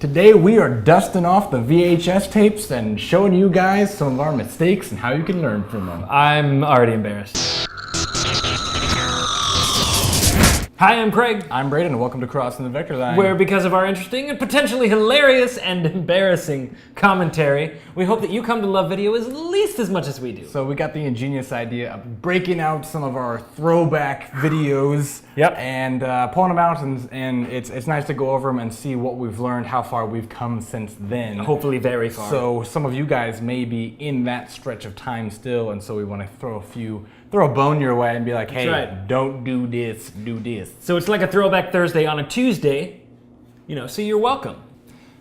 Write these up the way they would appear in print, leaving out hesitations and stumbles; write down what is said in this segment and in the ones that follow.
Today we are dusting off the VHS tapes and showing you guys some of our mistakes and how you can learn from them. I'm already embarrassed. Hi, I'm Craig. I'm Braden, and welcome to Crossing the Vector Line. Where, because of our interesting and potentially hilarious and embarrassing commentary, we hope that you come to love video at least as much as we do. So we got the ingenious idea of breaking out some of our throwback videos and pulling them out, and it's nice to go over them and see what we've learned, how far we've come since then. Hopefully very far. So some of you guys may be in that stretch of time still, and so we want to throw a bone your way and be like, hey, don't do this, do this. So it's like a Throwback Thursday on a Tuesday, so you're welcome.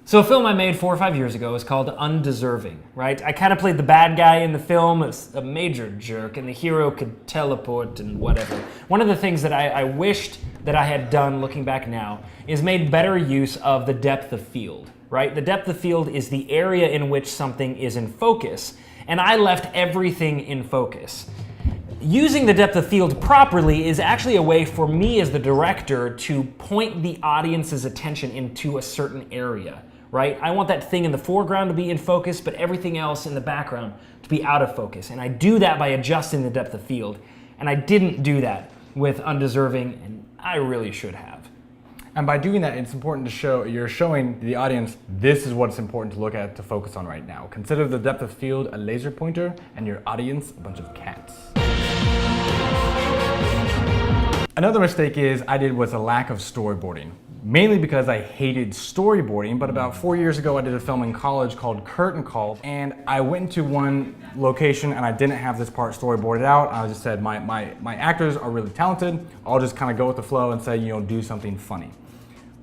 So a film I made 4 or 5 years ago is called Undeserving, right? I kind of played the bad guy in the film, a major jerk, and the hero could teleport and whatever. One of the things that I wished that I had done, looking back now, is made better use of the depth of field, right? The depth of field is the area in which something is in focus, and I left everything in focus. Using the depth of field properly is actually a way for me as the director to point the audience's attention into a certain area, right? I want that thing in the foreground to be in focus, but everything else in the background to be out of focus. And I do that by adjusting the depth of field. And I didn't do that with Undeserving, and I really should have. And by doing that, it's important to you're showing the audience this is what's important to look at, to focus on right now. Consider the depth of field a laser pointer and your audience a bunch of cats. Another mistake I did was a lack of storyboarding, mainly because I hated storyboarding, but about 4 years ago I did a film in college called Curtain Call, and I went into one location and I didn't have this part storyboarded out. I just said, my actors are really talented, I'll just kind of go with the flow and say, do something funny.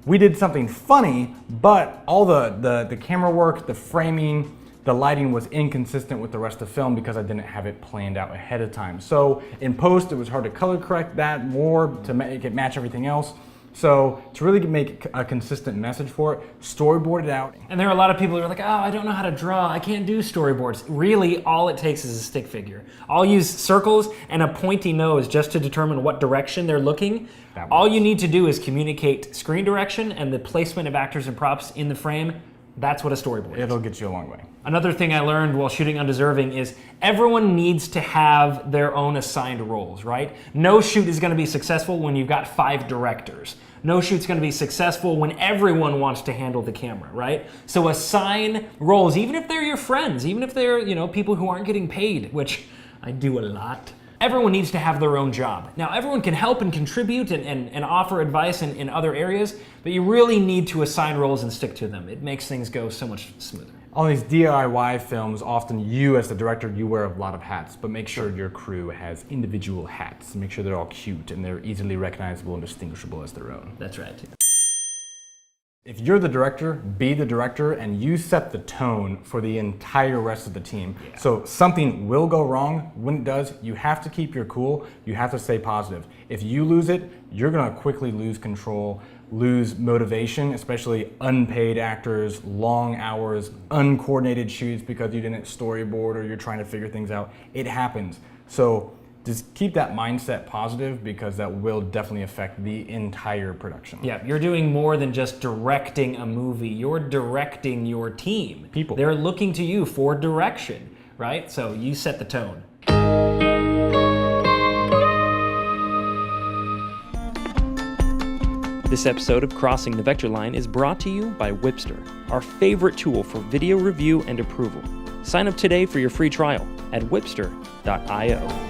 We did something funny, but all the camera work, the framing, the lighting was inconsistent with the rest of the film because I didn't have it planned out ahead of time. So in post, it was hard to color correct that more to make it match everything else. So to really make a consistent message for it, storyboard it out. And there are a lot of people who are like, oh, I don't know how to draw, I can't do storyboards. Really, all it takes is a stick figure. I'll use circles and a pointy nose just to determine what direction they're looking. All you need to do is communicate screen direction and the placement of actors and props in the frame. That's what a storyboard is. It'll get you a long way. Another thing I learned while shooting Undeserving is everyone needs to have their own assigned roles, right? No shoot is going to be successful when you've got 5 directors. No shoot's going to be successful when everyone wants to handle the camera, right? So assign roles, even if they're your friends, even if they're, people who aren't getting paid, which I do a lot. Everyone needs to have their own job. Now, everyone can help and contribute and offer advice in other areas, but you really need to assign roles and stick to them. It makes things go so much smoother. On these DIY films, often you as the director, you wear a lot of hats, but make sure your crew has individual hats. Make sure they're all cute and they're easily recognizable and distinguishable as their own. That's right. If you're the director, be the director, and you set the tone for the entire rest of the team. Yeah. So something will go wrong. When it does, you have to keep your cool. You have to stay positive. If you lose it, you're gonna quickly lose control, lose motivation, especially unpaid actors, long hours, uncoordinated shoots because you didn't storyboard or you're trying to figure things out. It happens. So just keep that mindset positive because that will definitely affect the entire production. Yeah, you're doing more than just directing a movie. You're directing your team. People. They're looking to you for direction, right? So you set the tone. This episode of Crossing the Vector Line is brought to you by Whipster, our favorite tool for video review and approval. Sign up today for your free trial at whipster.io.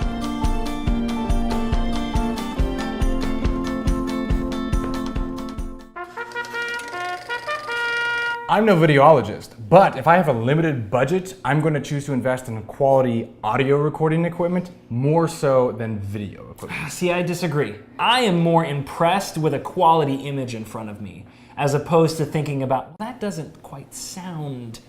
I'm no videologist, but if I have a limited budget, I'm going to choose to invest in quality audio recording equipment more so than video equipment. See, I disagree. I am more impressed with a quality image in front of me, as opposed to thinking about, that doesn't quite sound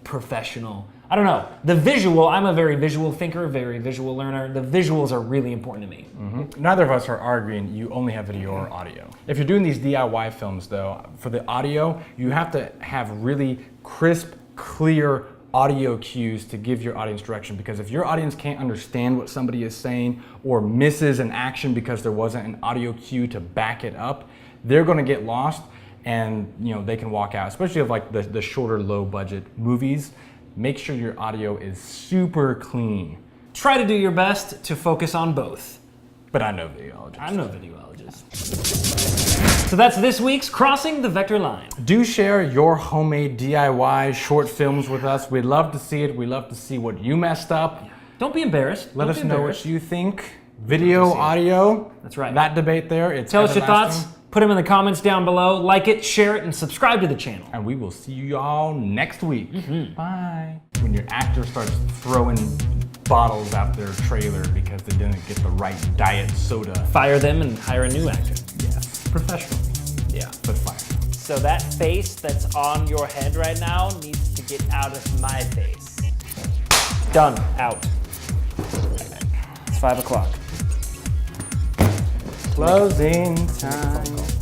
professional. I don't know. The visual, I'm a very visual thinker, very visual learner. The visuals are really important to me. Mm-hmm. Neither of us are arguing you only have video or audio. If you're doing these DIY films though, for the audio, you have to have really crisp, clear audio cues to give your audience direction, because if your audience can't understand what somebody is saying or misses an action because there wasn't an audio cue to back it up, they're going to get lost. and they can walk out, especially of like the shorter, low budget movies. Make sure your audio is super clean. Try to do your best to focus on both. But I'm no videologist. I'm no videologist. So that's this week's Crossing the Vector Line. Do share your homemade DIY short films with us. We'd love to see it. We'd love to see what you messed up. Don't be embarrassed. Let us know what you think. Video, audio. That's right. That debate there. It's Tell us your everlasting. thoughts. Put them in the comments down below. Like it, share it, and subscribe to the channel. And we will see you all next week. Bye. When your actor starts throwing bottles out their trailer because they didn't get the right diet soda. Fire them and hire a new actor. Yes. Professional. Yeah. But fire. So that face that's on your head right now needs to get out of my face. Done. Out. It's 5 o'clock. Closing time.